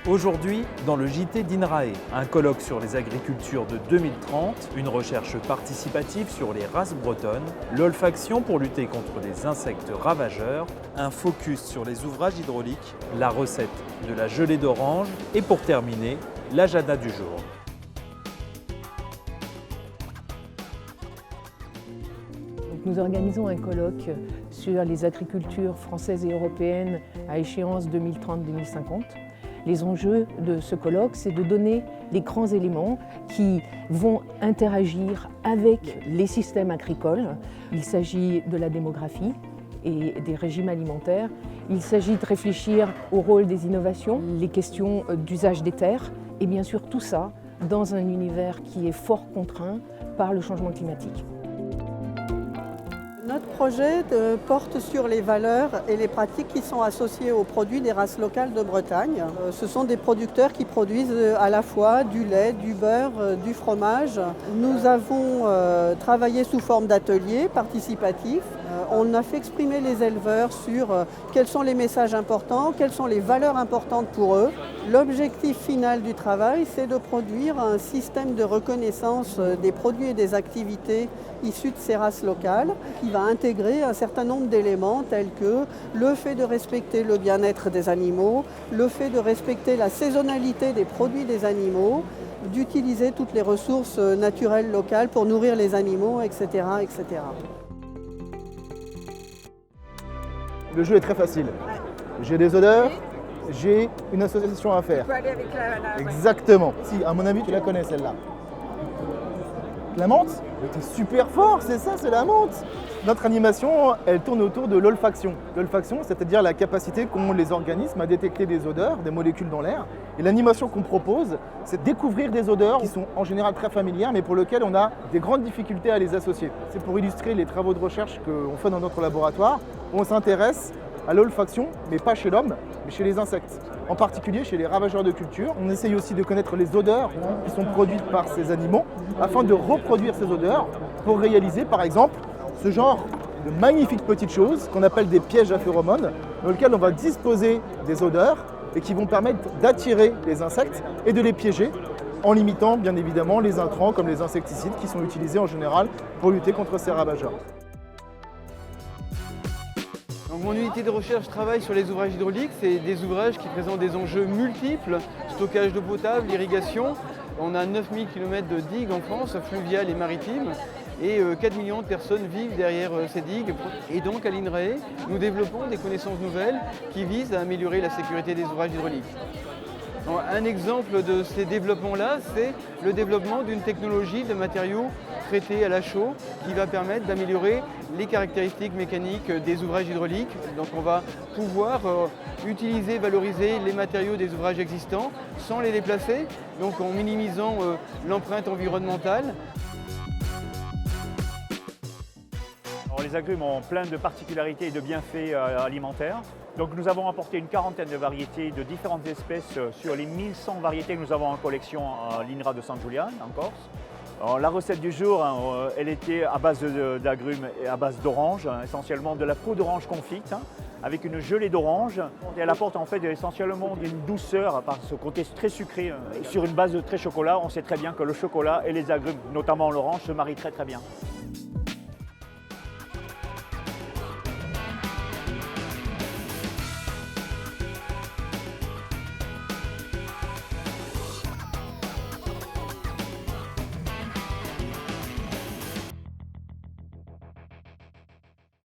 Aujourd'hui, dans le JT d'INRAE, un colloque sur les agricultures de 2030, une recherche participative sur les races bretonnes, l'olfaction pour lutter contre les insectes ravageurs, un focus sur les ouvrages hydrauliques, la recette de la gelée d'orange et pour terminer, l'agenda du jour. Nous organisons un colloque sur les agricultures françaises et européennes à échéance 2030-2050. Les enjeux de ce colloque, c'est de donner les grands éléments qui vont interagir avec les systèmes agricoles. Il s'agit de la démographie et des régimes alimentaires. Il s'agit de réfléchir au rôle des innovations, les questions d'usage des terres et bien sûr tout ça dans un univers qui est fort contraint par le changement climatique. Notre projet porte sur les valeurs et les pratiques qui sont associées aux produits des races locales de Bretagne. Ce sont des producteurs qui produisent à la fois du lait, du beurre, du fromage. Nous avons travaillé sous forme d'ateliers participatifs. On a fait exprimer les éleveurs sur quels sont les messages importants, quelles sont les valeurs importantes pour eux. L'objectif final du travail, c'est de produire un système de reconnaissance des produits et des activités issus de ces races locales qui va intégrer un certain nombre d'éléments tels que le fait de respecter le bien-être des animaux, le fait de respecter la saisonnalité des produits des animaux, d'utiliser toutes les ressources naturelles locales pour nourrir les animaux, etc., etc. Le jeu est très facile. J'ai des odeurs, j'ai une association à faire. Exactement. Si, à mon avis, tu la connais celle-là. La menthe? Mais t'es super fort, c'est ça, c'est la menthe. Notre animation, elle tourne autour de l'olfaction. L'olfaction, c'est-à-dire la capacité qu'ont les organismes à détecter des odeurs, des molécules dans l'air. Et l'animation qu'on propose, c'est de découvrir des odeurs qui sont en général très familières, mais pour lesquelles on a des grandes difficultés à les associer. C'est pour illustrer les travaux de recherche qu'on fait dans notre laboratoire, où on s'intéresse à l'olfaction, mais pas chez l'homme, mais chez les insectes. En particulier chez les ravageurs de culture. On essaye aussi de connaître les odeurs qui sont produites par ces animaux, afin de reproduire ces odeurs pour réaliser, par exemple, ce genre de magnifiques petites choses qu'on appelle des pièges à phéromones, dans lesquels on va disposer des odeurs et qui vont permettre d'attirer les insectes et de les piéger en limitant bien évidemment les intrants comme les insecticides qui sont utilisés en général pour lutter contre ces ravageurs. Donc mon unité de recherche travaille sur les ouvrages hydrauliques. C'est des ouvrages qui présentent des enjeux multiples, stockage d'eau potable, irrigation. On a 9000 km de digues en France, fluviales et maritimes, et 4 millions de personnes vivent derrière ces digues. Et donc à l'INRAE, nous développons des connaissances nouvelles qui visent à améliorer la sécurité des ouvrages hydrauliques. Un exemple de ces développements-là, c'est le développement d'une technologie de matériaux traités à la chaux qui va permettre d'améliorer les caractéristiques mécaniques des ouvrages hydrauliques. Donc on va pouvoir utiliser, valoriser les matériaux des ouvrages existants sans les déplacer, donc en minimisant l'empreinte environnementale. Alors, les agrumes ont plein de particularités et de bienfaits alimentaires. Donc nous avons apporté une quarantaine de variétés de différentes espèces sur les 1100 variétés que nous avons en collection à l'INRA de San Julián, en Corse. Alors, la recette du jour, elle était à base d'agrumes et à base d'orange, essentiellement de la peau d'orange confite, avec une gelée d'orange. Et elle apporte en fait essentiellement une douceur par ce côté très sucré. Sur une base de très chocolat, on sait très bien que le chocolat et les agrumes, notamment l'orange, se marient très très bien.